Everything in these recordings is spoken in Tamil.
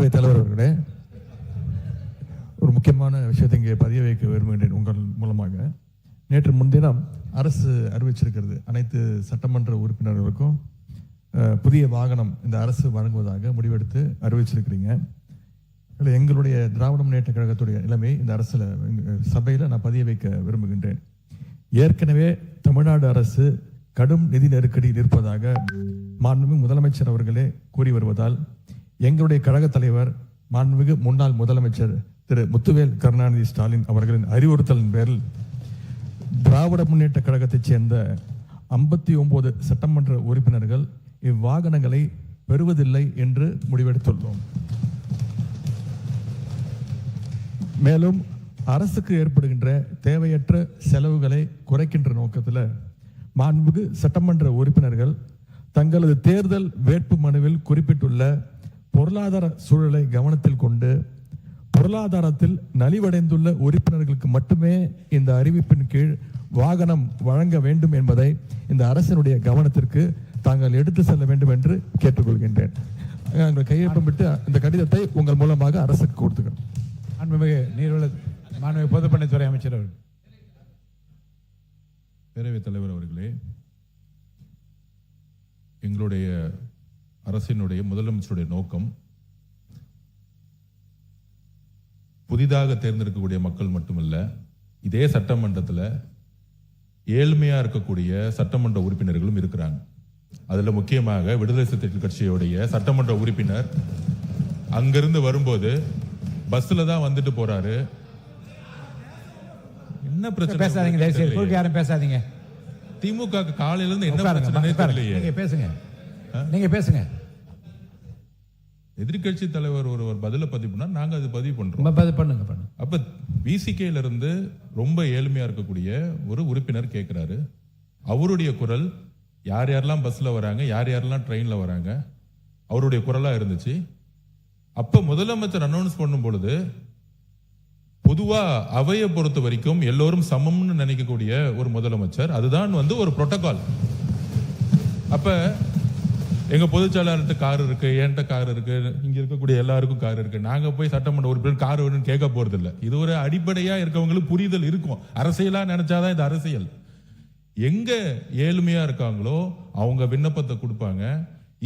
பேரவைத் தலைவர் அவர்களே, ஒரு முக்கியமான விஷயத்தை இங்கே பதிய வைக்க விரும்புகின்றேன் உங்கள் மூலமாக. நேற்று முன்தினம் அரசு அறிவிச்சிருக்கிறது, அனைத்து சட்டமன்ற உறுப்பினர்களுக்கும் புதிய வாகனம் இந்த அரசு வழங்குவதாக முடிவெடுத்து அறிவிச்சிருக்கிறீங்க. எங்களுடைய திராவிட முன்னேற்ற கழகத்துடைய நிலைமை இந்த அரசுல சபையில் நான் பதிய வைக்க விரும்புகின்றேன். ஏற்கனவே தமிழ்நாடு அரசு கடும் நிதி நெருக்கடியில் இருப்பதாக மாண்புமிகு முதலமைச்சர் அவர்களே கூறி வருவதால் எங்களுடைய கழக தலைவர் மாண்புமிகு முன்னாள் முதலமைச்சர் திரு முத்துவேல் கருணாநிதி ஸ்டாலின் அவர்களின் அறிவுறுத்தலின் பேரில் திராவிட முன்னேற்ற கழகத்தைச் சேர்ந்த 59 சட்டமன்ற உறுப்பினர்கள் இவ்வாகனங்களை பெறுவதில்லை என்று முடிவெடுத்துள்ளோம். மேலும் அரசுக்கு ஏற்படுகின்ற தேவையற்ற செலவுகளை குறைக்கின்ற நோக்கத்தில் மாண்புமிகு சட்டமன்ற உறுப்பினர்கள் தங்களது தேர்தல் வேட்பு மனுவில் குறிப்பிட்டுள்ள பொருளாதார சூழலை கவனத்தில் கொண்டு பொருளாதாரத்தில் நலிவடைந்துள்ள உறுப்பினர்களுக்கு மட்டுமே இந்த அறிவிப்பின் கீழ் வாகனம் வழங்க வேண்டும் என்பதை இந்த அரசினுடைய கவனத்திற்கு தாங்கள் எடுத்து செல்ல வேண்டும் என்று கேட்டுக்கொள்கின்றேன். கையெழுத்திட்டு இந்த கடிதத்தை உங்கள் மூலமாக அரசுக்கு கொடுத்துக்கிறோம். மாண்புமிகு பொதுப்பணித்துறை அமைச்சர் அவர்கள். பேரவைத் தலைவர் அவர்களே, எங்களுடைய அரசினுடைய முதலமைச்சருடைய நோக்கம் புதிதாக தேர்ந்தெடுக்கக்கூடிய மக்கள் மட்டுமல்ல, இதே சட்டமன்றத்தில் ஏழ்மையா இருக்கக்கூடிய சட்டமன்ற உறுப்பினர்களும் இருக்கிறாங்க. அதுல முக்கியமாக விடுதலை சிறுத்தைகள் கட்சியுடைய சட்டமன்ற உறுப்பினர் அங்கிருந்து வரும்போது பஸ்ல தான் வந்துட்டு போறாரு. என்ன பிரச்சனை? பேசாதீங்க, யாரும் பேசாதீங்க. திமுக காலையில இருந்து என்ன பிரச்சனை தெரியலையே. நீங்க பேசுங்க. எதிர்கட்சி தலைவர் ஒருவர் பதில பதிவு பண்ணா நாங்க அது பதிவு பண்றோம். அப்ப விசிகேல இருந்து ரொம்ப ஏழ்மையா இருக்கக்கூடிய ஒரு உறுப்பினர் கேட்கிறாரு. அவருடைய குரல் யார் யாரெல்லாம் பஸ்ல வராங்க, யார் யாரெல்லாம் ட்ரெயின்ல வராங்க, அவருடைய குரலா இருந்துச்சு. அப்ப முதலமைச்சர் அனௌன்ஸ் பண்ணும் பொழுது பொதுவா அவையை பொறுத்த வரைக்கும் எல்லோரும் சமம்னு நினைக்கக்கூடிய ஒரு முதலமைச்சர், அதுதான் ஒரு புரோட்டோகால். அப்ப எங்க பொதுச்செயலாளர்கிட்ட கார் இருக்கு, என்கிட்ட கார் இருக்கு, இங்க இருக்கக்கூடிய எல்லாருக்கும் கார் இருக்கு. நாங்க போய் சட்டமன்ற உறுப்பினர் கார் வேணும்னு கேட்க போறது இல்லை. இது ஒரு அடிப்படையா இருக்கவங்களுக்கு புரிதல் இருக்கும். அரசியலா நினைச்சாதான் இது அரசியல். எங்க ஏழ்மையா இருக்காங்களோ அவங்க விண்ணப்பத்தை கொடுப்பாங்க.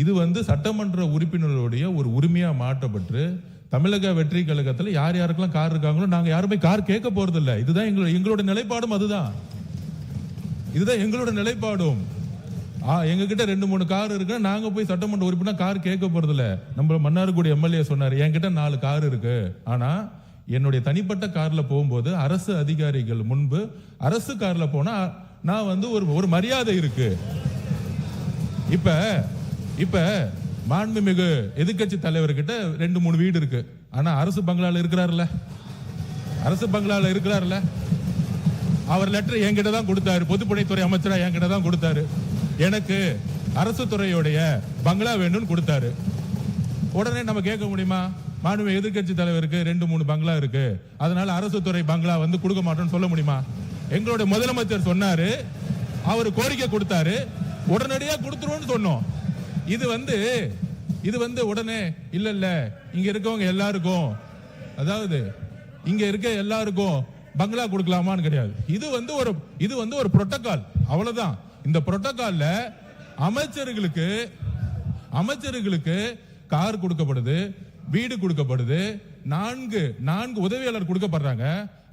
இது சட்டமன்ற உறுப்பினர்களுடைய ஒரு உரிமையா மாற்றப்பட்டு தமிழக வெற்றி கழகத்தில் யார் யாருக்கெல்லாம் கார் இருக்காங்களோ நாங்க யாருமே கார் கேட்க போறது இல்லை. இதுதான் எங்களோட நிலைப்பாடும். இதுதான் எங்களோட நிலைப்பாடும். எங்க கிட்ட 2-3 கார் இருக்கு, நாங்க போய் சட்டமன்ற உறுப்பினர் கார் கேட்க போறது இல்ல. நம்ம மன்னார்குடி எம்எல்ஏ சொன்னாரு, என்கிட்ட 4 கார் இருக்கு, ஆனா என்னுடைய தனிப்பட்ட கார்ல போகும்போது அரசு அதிகாரிகள் முன்பு அரசு கார்ல போனா நான் ஒரு மரியாதை இருக்கு. இப்ப மாண்புமிகு எதிர்கட்சி தலைவர்கிட்ட 2-3 வீடு இருக்கு, ஆனா அரசு பங்களால இருக்கிறாருல்ல. அவர் லெட்டர் என்கிட்ட தான் கொடுத்தாரு, பொதுப்பணித்துறை அமைச்சரா என்கிட்ட தான் கொடுத்தாரு. எனக்கு அரசு துறையுடைய பங்களா வேணும்னு கொடுத்தாரு. உடனே நம்ம கேட்க முடியுமா? மாண்புமிகு எதிர்கட்சி தலைவருக்கு 2-3 பங்களா இருக்கு, அதனால அரசு துறை பங்களா கொடுக்க மாட்டோம்னு சொல்ல முடியுமா? எங்களுடைய முதலமைச்சர் சொன்னாரு, அவர் கோரிக்கை கொடுத்தாரு, உடனடியா கொடுத்துருவோம்னு சொன்னோம். இது உடனே இல்ல இங்க இருக்கவங்க எல்லாருக்கும், அதாவது இங்க இருக்க எல்லாருக்கும் பங்களா கொடுக்கலாமான்னு கிடையாது. இது ஒரு புரோட்டோகால், அவ்வளவுதான். இந்த புரோட்டோகால்ல அமைச்சர்களுக்கு கார் கொடுக்கப்படுது, வீடு கொடுக்கப்படுது, 4 உதவியாளர் கொடுக்கப்படுறாங்க.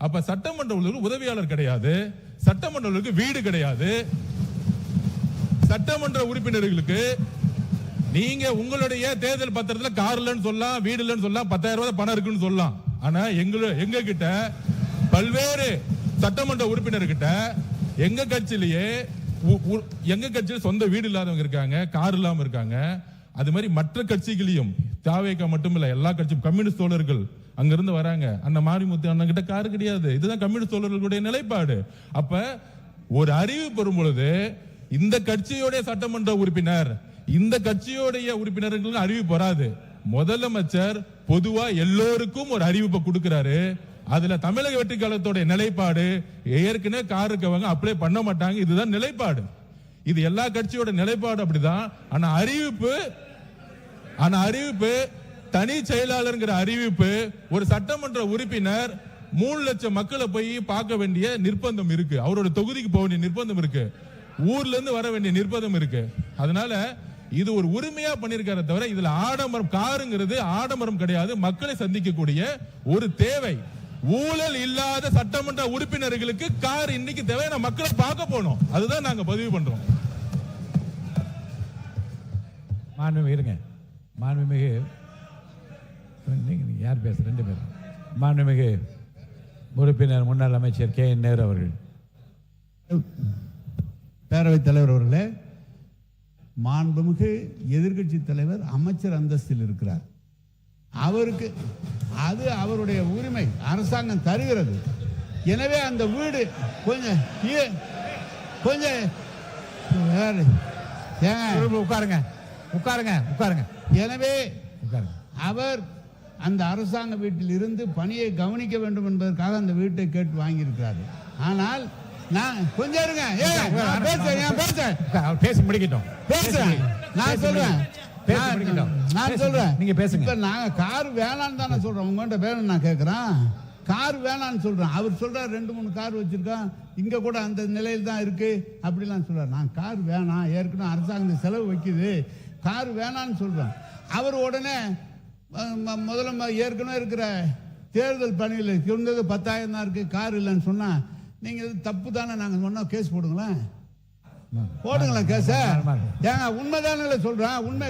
அப்ப சட்டமன்ற உதவியாளர் கிடையாது, சட்டமன்ற வீடு கிடையாது. சட்டமன்ற உறுப்பினர்களுக்கு நீங்க உங்களுடைய தேர்தல் பத்திரத்தில் கார் இல்லைன்னு சொல்லலாம், வீடு இல்லைன்னு சொல்லலாம், 10,000 ரூபாய் பணம் இருக்குன்னு சொல்லலாம். ஆனா எங்க கிட்ட பல்வேறு சட்டமன்ற உறுப்பினர்கிட்ட எங்க கட்சியில சொந்த வீடு இல்லாதவங்க இருக்காங்க, கார் இல்லாம இருக்காங்க. அது மாதிரி மற்ற கட்சிகளையும், தாவேகா மட்டும் இல்ல, எல்லா கட்சியும் கம்யூனிஸ்ட் தோழர்கள் அங்கிருந்து வராங்க. அந்த மாரிமுத்து அண்ணன் கிட்ட கார் கிடையாது. இதுதான் கம்யூனிஸ்ட் தோழர்களுடைய நிலைப்பாடு. அப்ப ஒரு அறிவிப்பு வரும் பொழுது இந்த கட்சியோட சட்டமன்ற உறுப்பினர், இந்த கட்சியோடைய உறுப்பினர்களுக்கு அறிவிப்பு வராது. முதலமைச்சர் பொதுவா எல்லோருக்கும் ஒரு அறிவிப்பை கொடுக்கிறாரு. அதுல தமிழக வெற்றி கழகத்தோட நிலைப்பாடு ஏற்கனவே கார் இருக்கவங்க அப்ளை பண்ண மாட்டாங்க. இதுதான் நிலைப்பாடு. இது எல்லா கட்சியோட நிலைப்பாடு அப்படிதான். ஆனா அறிவிப்பு தனி செயலாளர்ங்கிற அறிவிப்பு ஒரு சட்டமன்ற உறுப்பினர் 3 லட்சம் மக்களை போய் பார்க்க வேண்டிய நிர்பந்தம் இருக்கு. அவரோட தொகுதிக்கு போக வேண்டிய நிர்பந்தம் இருக்கு. ஊர்ல இருந்து வர வேண்டிய நிர்பந்தம் இருக்கு. அதனால இது ஒரு உரிமையா பண்ணிருக்காரு தவிர இதுல ஆடம்பரம் காருங்கிறது ஆடம்பரம் கிடையாது. மக்களை சந்திக்கக்கூடிய ஒரு தேவை. ஊழல் இல்லாத சட்டமன்ற உறுப்பினர்களுக்கு கார் இன்னைக்கு தேவை. மக்களை பார்க்க போனோம். அதுதான் நாங்க பதிவு பண்றோம். மாண்புமிகு யார் பேச 2 பேர். மாண்புமிகு உறுப்பினர் முன்னாள் அமைச்சர் கே என் நேரு அவர்கள். பேரவைத் தலைவர் அவர்களே, மாண்புமிகு எதிர்க்கட்சி தலைவர் அமைச்சர் அந்தஸ்தில் இருக்கிறார். அவருக்கு அது அவருடைய உரிமை, அரசாங்கம் தருகிறது. எனவே அந்த வீடு கொஞ்சம் உட்காருங்க உட்காருங்க உட்காருங்க. எனவே அவர் அந்த அரசாங்க வீட்டில் இருந்து பணியை கவனிக்க வேண்டும் என்பதற்காக அந்த வீட்டை கேட்டு வாங்கியிருக்கிறார். ஆனால் நான் கொஞ்சம் இருங்க, பேசி முடிக்கட்டும். நான் சொல்றேன் நீங்க பேசுங்க. நாங்க கார் வேணான்னு தானே சொல்றோம். உங்கள்கிட்ட வேணும் நான் கேட்கிறேன். கார் வேணான்னு சொல்றேன். அவர் சொல்றாரு 2-3 கார் வச்சிருக்கான், இங்க கூட அந்த நிலையில் தான் இருக்கு அப்படிலாம் சொல்றாரு. நான் கார் வேணாம், ஏற்கனவே அரசாங்கம் செலவு வைக்குது, கார் வேணான்னு சொல்றேன். அவர் உடனே முதல்ல ஏற்கனவே இருக்கிற தேர்தல் பணியில் இருந்தது 10,000 தான் இருக்கு, கார் இல்லைன்னு சொன்னா நீங்க தப்பு தானே. நாங்க சொன்னா கேஸ் போடுங்களேன் கேஸ். ஏங்க உண்மைதானே சொல்றேன். உண்மை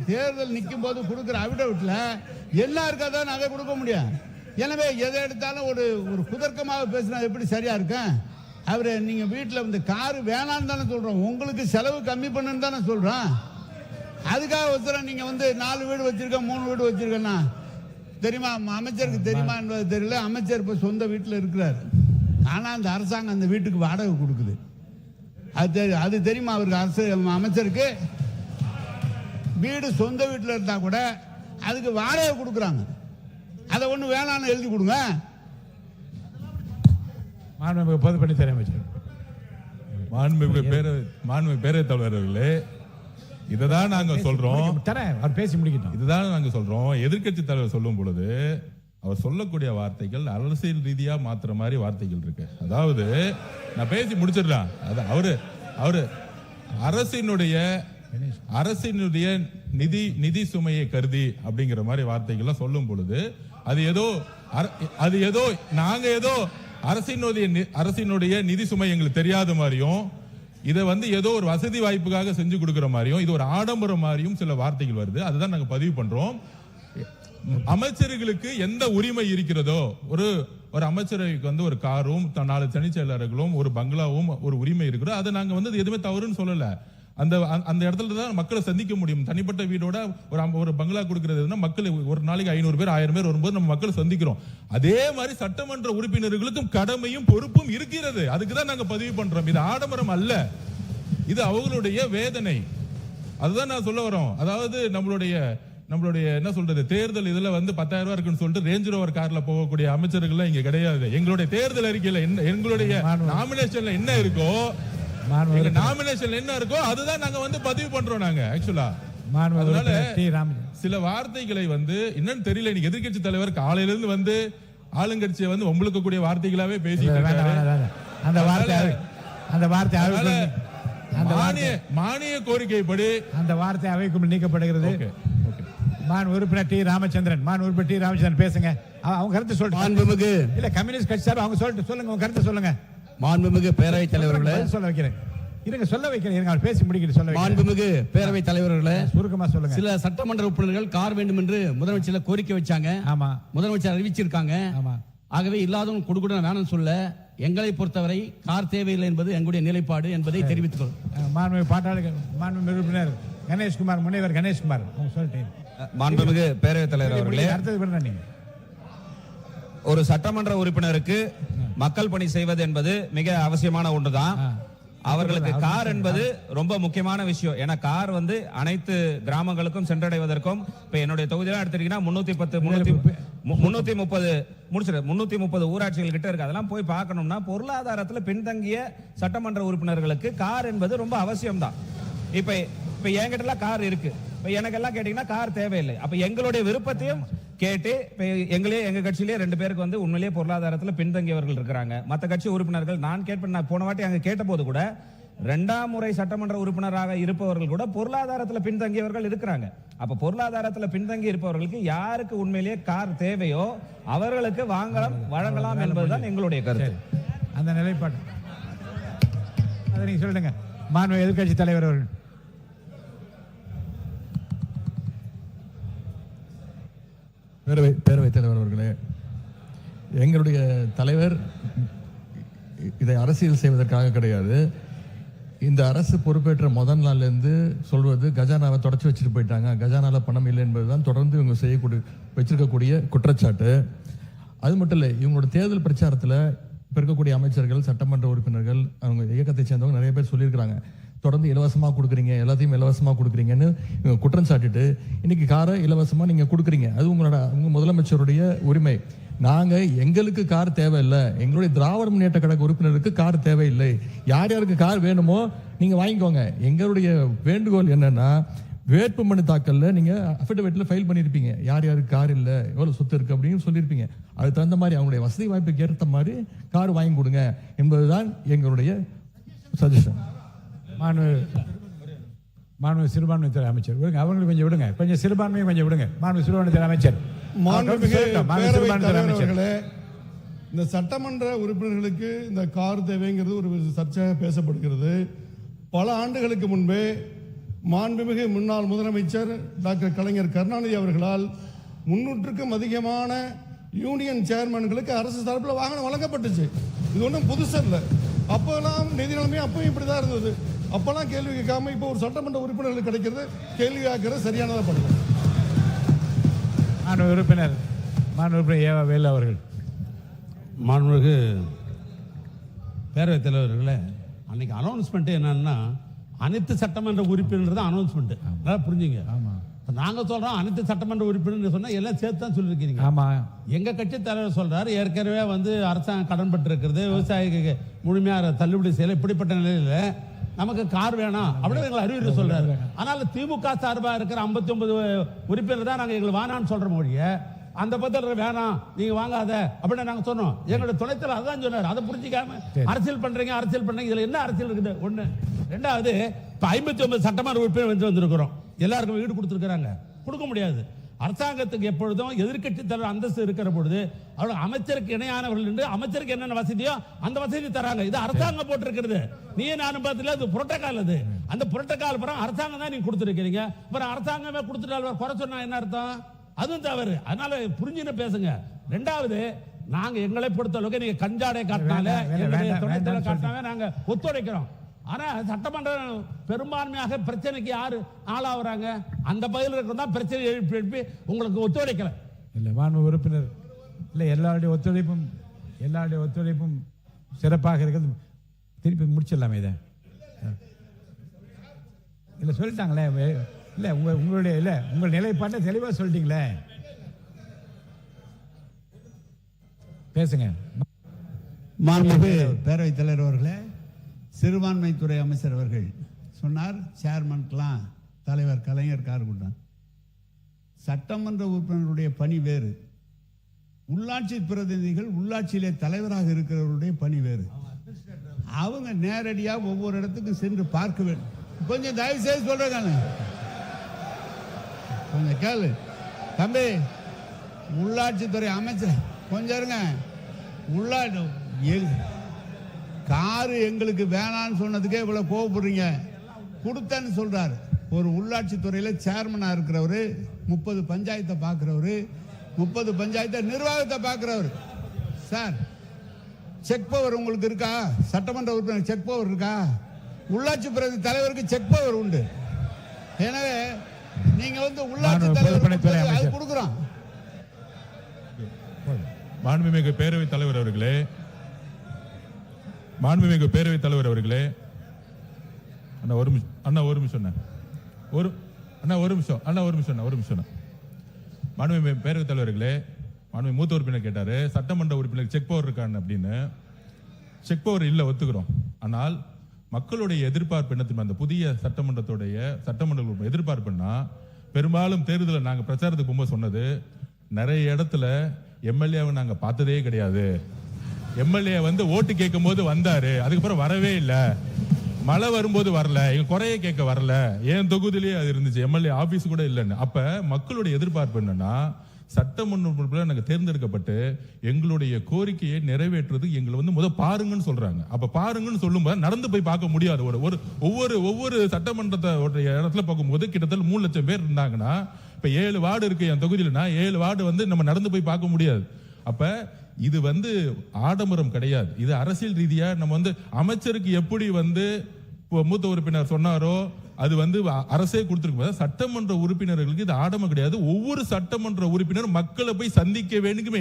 தேர்தல் நிற்கும் போது கொடுக்குற அவிடவிட்ல எல்லாம் இருக்காதான் அதை கொடுக்க முடியும். எனவே எதை எடுத்தாலும் ஒரு குதர்க்கமாக பேசினா எப்படி சரியா இருக்கும்? அவரு நீங்க வீட்டில் வந்து காரு வேணான்னு தானே சொல்றோம். உங்களுக்கு செலவு கம்மி பண்ணுன்னு தானே சொல்றோம். அதுக்காக ஒருத்தர நீங்க வந்து 4 வீடு வச்சிருக்க 3 வீடு வச்சிருக்கேன்னா தெரியுமா? அமைச்சருக்கு தெரியுமா என்பது தெரியல. அமைச்சர் இப்ப சொந்த வீட்டில் இருக்கிறார். ஆனா அந்த அரசாங்கம் அந்த வீட்டுக்கு வாடகை கொடுக்குது. அது தெரியுமா அவருக்கு? அமைச்சருக்கு வீடு சொந்த வீட்டில் இருந்தா கூட அதுக்கு வாடகை கொடுக்குறாங்க. அதை ஒண்ணு வேணான்னு எழுதி கொடுங்க. பொதுப்பணித்துறை அமைச்சர் மாண்புமிகு பேரவைத் தலைவர் அவர்களே, இததான் நாங்க சொல்றோம். அவர் பேசி முடிக்கட்டும். இதுதான் நாங்க சொல்றோம். எதிர்க்கட்சி தலைவர் சொல்லும் பொழுது அவர் சொல்லக்கூடிய வார்த்தைகள் அரசியல் ரீதியா மாத்துற மாதிரி வார்த்தைகள் இருக்கு. அதாவது நான் பேசி முடிச்சிடலாம். அவரு அரசினுடைய நிதி சுமையை கருதி அப்படிங்கிற மாதிரி வார்த்தைகள்லாம் சொல்லும் பொழுது அது ஏதோ நாங்க ஏதோ அரசினுடைய நிதி சுமை எங்களுக்கு தெரியாத மாதிரியும், இதை வந்து ஏதோ ஒரு வசதி வாய்ப்புக்காக செஞ்சு கொடுக்கிற மாதிரியும், இது ஒரு ஆடம்பரம் மாதிரியும் சில வார்த்தைகள் வருது. அதுதான் நாங்க பதிவு பண்றோம். அமைச்சர்களுக்கு எந்த உரிமை இருக்கிறதோ, ஒரு அமைச்சருக்கு வந்து ஒரு காரும் 4 தனிச் செயலாளர்களும் ஒரு பங்களாவும் ஒரு உரிமை இருக்கிறோம். அதை நாங்க வந்து எதுவுமே தவறுன்னு சொல்லல. அந்த இடத்துல தான் மக்களை சந்திக்க முடியும். தனிப்பட்ட வீடோட ஒரு பங்களா கொடுக்கறதுன்னா மக்கள் ஒரு நாளைக்கு 500 பேர் 1000 பேர் வரும்போது நம்ம மக்களை சந்திக்கிறோம். அதே மாதிரி சட்டமன்ற உறுப்பினர்களுக்கும் கடமையும் பொறுப்பும் இருக்கிறது. அதுக்கு தான் நாங்க பதிவு பண்றோம். இது ஆடம்பரம் அல்ல, இது அவங்களுடைய வேதனை. அதுதான் நான் சொல்ல வரோம். அதாவது நம்மளுடைய என்ன சொல்றது, தேர்தல் இதுல வந்து 10,000 ரூபாய் இருக்குன்னு சொல்லிட்டு ரேஞ்ச் ரோவர் கார்ல போகக்கூடிய அமைச்சர்கள் இங்க கிடையாது. எங்களுடைய தேர்தல் அறிக்கையில எங்களுடைய நாமினேஷன்ல என்ன இருக்கோ, நாமினேஷன் என்ன இருக்கோ அதுதான் நாங்க வந்து பதிவு பண்றோம். நாங்க ஆக்சுவலா அதனால சில வார்த்தைகளை வந்து என்னன்னு தெரியல. இன்னைக்கு எதிர்க்கட்சி தலைவர் காலையில இருந்து வந்து ஆளுங்கட்சியை வந்து உங்களுக்கு கூடிய வார்த்தைகளாவே பேசிட்டு மானிய கோரிக்கைப்படி அந்த வார்த்தை அவைக்கு நீக்கப்படுகிறது. உறுப்பினர் டி ராமச்சந்திரன் பேசுங்க. அவங்க கருத்து சொல்லுங்க. இல்ல கம்யூனிஸ்ட் கட்சி சார் அவங்க சொல்லுங்க, உங்க கருத்து சொல்லுங்க. மாண்புமிகு பேரவைத் தலைவர்களே, சொல்ல வைக்கிறேன். சொல்ல வைக்கிறேன். அவர் பேசி முடிக்கிட்டு சொல்ல. மாண்புமிகு பேரவைத் தலைவர்களே, சுருக்கமா சொல்லுங்க. சில சட்டமன்ற உறுப்பினர்கள் கார் வேண்டும் என்று முதலமைச்சர் கோரிக்கை வச்சாங்க. ஆமா, முதலமைச்சர் அறிவிச்சிருக்காங்க. ஆமா, ஆகவே இல்லாதவங்க கொடுக்கணும் வேணும்னு சொல்ல. எங்களை பொறுத்தவரை கார் தேவையில்லை என்பது எங்களுடைய நிலைப்பாடு என்பதை தெரிவித்துக் கொள்ளும். மாண்புமிகு உறுப்பினர் கணேஷ்குமார், முனைவர் கணேஷ்குமார் அவங்க சொல்லிட்டேன். மாண்புமிகு பேரவைத் தலைவர் அவர்களே, ஒரு சட்டமன்ற உறுப்பினருக்கு மக்கள் பணி செய்வது என்பது மிக அவசியமான ஒன்றுதான். அவர்களுக்கு கார் என்பது ரொம்ப முக்கியமான விஷயம். ஏன்னா கார் வந்து அனைத்து கிராமங்களுக்கும் சென்றடைவதற்கும், இப்ப என்னுடைய தொகுதியெல்லாம் எடுத்துட்டீங்கன்னா 330 ஊராட்சிகள் கிட்ட இருக்கு. அதெல்லாம் போய் பார்க்கணும்னா பொருளாதாரத்தில் பின்தங்கிய சட்டமன்ற உறுப்பினர்களுக்கு கார் என்பது ரொம்ப அவசியம் தான். இப்ப என்கிட்ட கார் இருக்கு. இப்ப எனக்கு எல்லாம் கேட்டீங்கன்னா கார் தேவையில்லை. அப்ப எங்களுடைய விருப்பத்தையும் கேட்டு எங்க கட்சியிலே 2 பேருக்கு வந்து உண்மையிலேயே பொருளாதாரத்தில் பின்தங்கியவர்கள் இருக்கிறாங்க. மற்ற கட்சி உறுப்பினர்கள் நான் போன வாட்டி அங்க கேட்ட போது கூட 2ஆம் முறை சட்டமன்ற உறுப்பினராக இருப்பவர்கள் கூட பொருளாதாரத்தில் பின்தங்கியவர்கள் இருக்கிறாங்க. அப்ப பொருளாதாரத்தில் பின்தங்கி இருப்பவர்களுக்கு யாருக்கு உண்மையிலேயே கார் தேவையோ அவர்களுக்கு வழங்கலாம் என்பதுதான் எங்களுடைய கருத்து. அந்த நிலைப்பாடு அதை நீங்க சொல்லுங்க. மாண்பு எதிர்க்கட்சி தலைவர் அவர்கள். பேரவைத் தலைவர் அவர்களே, எங்களுடைய தலைவர் இதை அரசியல் செய்வதற்காக கிடையாது. இந்த அரசு பொறுப்பேற்ற முதல் நாள்லேருந்து சொல்வது கஜானாவை தொடச்சி வச்சுட்டு போயிட்டாங்க, கஜானால பணம் இல்லை என்பதுதான் தொடர்ந்து இவங்க வச்சிருக்கக்கூடிய குற்றச்சாட்டு. அது மட்டும் இல்லை, இவங்களோட தேர்தல் பிரச்சாரத்தில் இப்போ இருக்கக்கூடிய அமைச்சர்கள், சட்டமன்ற உறுப்பினர்கள், அவங்க இயக்கத்தை சேர்ந்தவங்க நிறைய பேர் சொல்லியிருக்கிறாங்க, தொடர்ந்து இலவசமாக கொடுக்குறீங்க, எல்லாத்தையும் இலவசமாக கொடுக்குறீங்கன்னு குற்றம் சாட்டிட்டு இன்னைக்கு காரை இலவசமாக நீங்கள் கொடுக்குறீங்க. அது உங்க முதலமைச்சருடைய உரிமை. நாங்கள் எங்களுக்கு கார் தேவையில்லை, எங்களுடைய திராவிட முன்னேற்ற கழக உறுப்பினருக்கு கார் தேவையில்லை. யார் யாருக்கு கார் வேணுமோ நீங்கள் வாங்கிக்கோங்க. எங்களுடைய வேண்டுகோள் என்னன்னா, வேட்பு மனு தாக்கல்ல நீங்க அஃபிடவிட்ல ஃபைல் பண்ணிருப்பீங்க, யார் யாருக்கு கார் இல்லை, எவ்வளவு சொத்து இருக்கு அப்படின்னு சொல்லியிருப்பீங்க. அதுக்கு தகுந்த மாதிரி அவங்களுடைய வசதி வாய்ப்புக்கு ஏற்ற மாதிரி கார் வாங்கி கொடுங்க என்பதுதான் எங்களுடைய சஜஷன். மாண்பு சிறுபான்மைத்துறை அமைச்சர் விடுங்க, அவங்களுக்கு கொஞ்சம் விடுங்க, கொஞ்சம் சிறுபான்மையை கொஞ்சம் விடுங்க. மாண்பு சிறுபான்மைத்துறை அமைச்சர். இந்த சட்டமன்ற உறுப்பினர்களுக்கு இந்த கார் தேவைங்கிறது ஒரு சர்ச்சையாக பேசப்படுகிறது. பல ஆண்டுகளுக்கு முன்பே மாண்புமிகு முன்னாள் முதலமைச்சர் டாக்டர் கலைஞர் கருணாநிதி அவர்களால் 300க்கும் அதிகமான யூனியன் சேர்மன்களுக்கு அரசு தரப்பில் வாகனம் வழங்கப்பட்டுச்சு. இது ஒன்றும் புதுசு இல்லை. அப்போல்லாம் நிதி நிலைமையும் அப்பவும் இப்படி தான் இருந்தது. அப்போல்லாம் கேள்வி கேட்காம இப்போ ஒரு சட்டமன்ற உறுப்பினர்களுக்கு கிடைக்கிறது கேள்வி கேட்கறது சரியானதாக பண்ணுங்க. உறுப்பினர் ஏவா வேலு அவர்கள். மாண்புமிகு பேரவைத் தலைவர்களே, அன்னைக்கு அனௌன்ஸ்மெண்ட் என்னன்னா அனைத்து சட்டமன்ற உறுப்பினர் தான் அனௌன்ஸ்மெண்ட். நல்லா புரிஞ்சுங்க. ஆமா, நாங்க சொல்றோம் அனைத்து சட்டமன்ற உறுப்பினர் சொன்னா எல்லாம் சேர்த்து தான் சொல்லிருக்கீங்க. ஆமா, எங்க கட்சி தலைவர் சொல்றாரு ஏற்கனவே வந்து அரசாங்கம் கடன் பட்டு இருக்கிறது, விவசாயிக்கு முழுமையாக தள்ளுபடி செய்யல, இப்படிப்பட்ட நிலையில நமக்கு கார் வேணாம் அப்படின்னு எங்களை அறிவுரை சொல்றாரு. அதனால திமுக சார்பாக இருக்கிற 59 உறுப்பினர் தான் நாங்க எங்களுக்கு வேணான்னு சொல்ற மொழிய அந்த பத்திர வேணாம் நீங்க வாங்காத அப்படின்னு நாங்க சொன்னோம். எங்களோட துணைத்தலைவர் அதான் சொன்னார். அதை புரிஞ்சிக்காம அரசியல் பண்றீங்க இதுல என்ன அரசியல் இருக்குது? ஒண்ணு. ரெண்டாவது, இப்ப 59 சட்டமன்ற உறுப்பினர் வந்திருக்கிறோம், எல்லாருக்கும் வீடு கொடுத்துருக்காங்க, கொடுக்க முடியாது. அரசாங்கத்துக்கு எப்பொழுதும் எதிர்க்கட்சி தலைவர் அந்தஸ்து இருக்கிற பொழுது அவர்கள் அமைச்சருக்கு இணையானவர்கள் என்று அமைச்சருக்கு என்னென்ன வசதியோ அந்த வசதி தராங்க. இது அரசாங்கம் போட்டிருக்கிறது. நீ நானும் பார்த்துல அது புரோட்டோகால். அது அந்த புரோட்டோகால் அப்புறம் அரசாங்கம் தான் நீங்க கொடுத்துருக்கீங்க. அப்புறம் அரசாங்கமே கொடுத்துட்டால் குறை சொன்னா என்ன அர்த்தம்? அதுவும் தவறு. அதனால புரிஞ்சுன்னு பேசுங்க. ரெண்டாவது, நாங்க எங்களை பொறுத்த அளவுக்கு நீங்க கஞ்சாடை காட்டினாலே காட்டினாங்க நாங்க ஒத்துழைக்கிறோம். ஆனா சட்டமன்றம் பெரும்பான்மையாக பிரச்சனைக்கு யாரு ஆளாகிறாங்க? அந்த பகுதியில் இருக்கிறதா பிரச்சனை எழுப்பி உங்களுக்கு ஒத்துழைக்கல. இல்ல மாண்பு உறுப்பினர், இல்ல எல்லாருடைய ஒத்துழைப்பும் சிறப்பாக இருக்கிறது. திருப்பி முடிச்சிடலாமே இதை. இல்ல சொல்லிட்டாங்களே, இல்ல உங்களுடைய இல்ல உங்கள் நிலைப்பாட்டை தெளிவா சொல்லிட்டீங்களே, பேசுங்க. மாண்புமிகு பேரவைத் தலைவர் அவர்களே, சிறுபான்மைத்துறை அமைச்சர் அவர்கள் சொன்னார் சேர்மன்கெல்லாம் தலைவர் கலைஞர் கார் கொடுத்தார். சட்டமன்ற உறுப்பினருடைய பணி வேறு, உள்ளாட்சி பிரதிநிதிகள் உள்ளாட்சியிலே தலைவராக இருக்கிறவருடைய பணி வேறு. அவங்க நேரடியாக ஒவ்வொரு இடத்துக்கும் சென்று பார்க்க வேண்டும். கொஞ்சம் தயவு செய்து சொல்றாங்க, கொஞ்சம் கேளு தம்பி. உள்ளாட்சித்துறை அமைச்சர் கொஞ்சம் இருங்க. காரு எங்களுக்கு வேணான்னு சொன்னதுக்கே இவ்வளவு கோவப்படுறீங்க. கொடுத்தேன்னு சொல்றாரு. ஒரு உள்ளாட்சி துறையில சேர்மனா இருக்கிறவரு, 30 பஞ்சாயத்தை பார்க்கிறவரு, 30 பஞ்சாயத்தை நிர்வாகத்தை பார்க்கிறவரு. சார், செக் பவர் உங்களுக்கு இருக்கா? சட்டமன்ற உறுப்பினர் செக் பவர் இருக்கா? உள்ளாட்சி பிரதி தலைவருக்கு செக் பவர் உண்டு. எனவே நீங்க வந்து உள்ளாட்சி தலைவர் கொடுக்குறோம். மாண்புமிகு பேரவைத் தலைவர் அவர்களே, ஒரு நிமிஷம் மாண்புமிகு பேரவைத் தலைவர்களே, மாண்புமிகு மூத்த உறுப்பினர் கேட்டாரு சட்டமன்ற உறுப்பினர் செக் பவர் இருக்கான்னு அப்படின்னு. செக் பவர் இல்ல, ஒத்துக்கிறோம். ஆனால் மக்களுடைய எதிர்பார்ப்பு என்ன தெரியுமா? அந்த புதிய சட்டமன்றத்துடைய எதிர்பார்ப்புன்னா பெரும்பாலும் தேர்தலில் நாங்க பிரச்சாரத்துக்கு போகும்போது சொன்னது, நிறைய இடத்துல எம்எல்ஏவை நாங்க பார்த்ததே கிடையாது. எம்எல்ஏ வந்து ஓட்டு கேட்கும் போது வந்தாரு, அதுக்கப்புறம் வரவே இல்லை. மழை வரும்போது வரல, எங்க குறைய கேட்க வரல, என் தொகுதியிலேயே அது இருந்துச்சு, எம்எல்ஏ ஆபீஸ் கூட இல்லைன்னு. அப்ப மக்களுடைய எதிர்பார்ப்பு என்னன்னா, சட்டமன்ற நாங்க தேர்ந்தெடுக்கப்பட்டு எங்களுடைய கோரிக்கையை நிறைவேற்றுறது எங்களை வந்து பாருங்கன்னு சொல்றாங்க. அப்ப பாருங்கன்னு சொல்லும்போது நடந்து போய் பார்க்க முடியாது. ஒவ்வொரு சட்டமன்றத்தை இடத்துல பார்க்கும்போது கிட்டத்தட்ட 3 லட்சம் பேர் இருந்தாங்கன்னா, இப்ப 7 வார்டு இருக்கு என் தொகுதியிலனா, 7 வார்டு வந்து நம்ம நடந்து போய் பார்க்க முடியாது. அப்ப இது வந்து ஆடம்பரம் கிடையாது. இது அரசியல் ரீதியா நம்ம வந்து அமைச்சருக்கு எப்படி வந்து மூத்த உறுப்பினர் சொன்னாரோ அது வந்து அரசே கொடுத்திருக்கும். சட்டமன்ற உறுப்பினர்களுக்கு இது ஆடம்பரம் கிடையாது. ஒவ்வொரு சட்டமன்ற உறுப்பினர் மக்களை போய் சந்திக்க வேண்டும்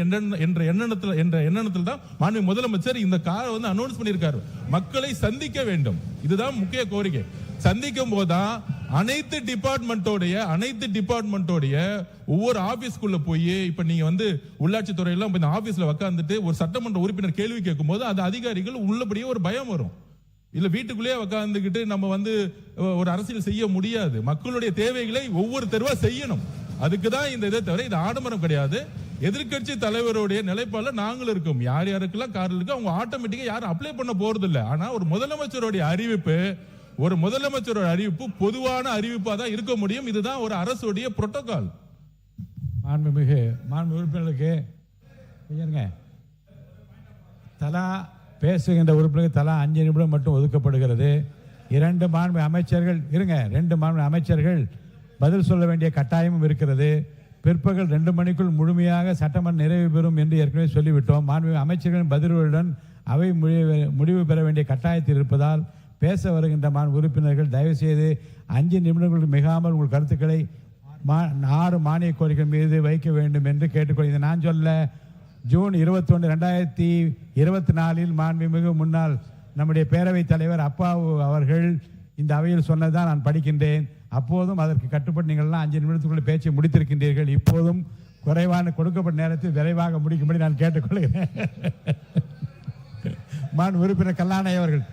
என்ற எண்ணத்தில் தான் மாண்புமிகு முதலமைச்சர் இந்த காரை வந்து அனௌன்ஸ் பண்ணியிருக்காரு. மக்களை சந்திக்க வேண்டும், இதுதான் முக்கிய கோரிக்கை. சந்திக்கும் போதுதான் அனைத்து டிபார்ட்மெண்டோடைய ஒவ்வொரு ஆபீஸ்க்குள்ள போய், இப்ப நீங்க வந்து உள்ளாட்சி துறையெல்லாம் இந்த ஆபீஸ்ல உட்கார்ந்துட்டு ஒரு சட்டமன்ற உறுப்பினர் கேள்வி கேட்கும் போது அது அதிகாரிகள் உள்ளபடியே ஒரு பயம் வரும். இல்ல வீட்டுக்குள்ளேயே உட்கார்ந்துகிட்டு நம்ம வந்து ஒரு அரசியல் செய்ய முடியாது. மக்களுடைய தேவைகளை ஒவ்வொரு தெருவா செய்யணும். அதுக்குதான் இந்த இதை தவிர இது ஆடம்பரம் கிடையாது. எதிர்கட்சி தலைவருடைய நிலைப்பாடுல நாங்களும் இருக்கோம். யார் யாருக்கெல்லாம் கார் இருக்கு அவங்க ஆட்டோமேட்டிக்கா யாரும் அப்ளை பண்ண போறது இல்லை. ஆனா ஒரு முதலமைச்சருடைய அறிவிப்பு பொதுவான அறிவிப்பா தான் இருக்க முடியும். இதுதான் ஒரு அரசுடைய புரோட்டோகால். மாண்பு உறுப்பினர்களுக்கு தலா பேசுகின்ற உறுப்பினருக்கு தலா 5 நிமிடம் மட்டும் ஒதுக்கப்படுகிறது. 2 மாண்பு அமைச்சர்கள் பதில் சொல்ல வேண்டிய கட்டாயமும் இருக்கிறது. பிற்பகல் 2 மணிக்குள் முழுமையாக சட்டமன்றம் நிறைவு பெறும் என்று ஏற்கனவே சொல்லிவிட்டோம். மாண்பு அமைச்சர்களின் பதில்களுடன் அவை முடிவு பெற வேண்டிய கட்டாயத்தில் இருப்பதால் பேச வருகின்ற உறுப்பினர்கள் தயவு செய்து 5 நிமிடங்களுக்கு மிகாமல் உங்கள் கருத்துக்களை 6 மானிய கோரிக்கை மீது வைக்க வேண்டும் என்று கேட்டுக்கொள்கிறேன். நான் சொல்ல ஜூன் 21, 2024 மாண்புமிகு முன்னாள் நம்முடைய பேரவைத் தலைவர் அப்பாவு அவர்கள் இந்த அவையில் சொன்னதான் நான் படிக்கின்றேன். அப்போதும் அதற்கு கட்டுப்பட்டு நீங்கள்லாம் 5 நிமிடத்துக்குள்ள பேச்சை முடித்திருக்கின்றீர்கள். இப்போதும் குறைவான கொடுக்கப்பட்ட நேரத்தில் விரைவாக முடிக்கும்படி நான் கேட்டுக்கொள்கிறேன். உறுப்பினர் கல்லாணை அவர்கள்.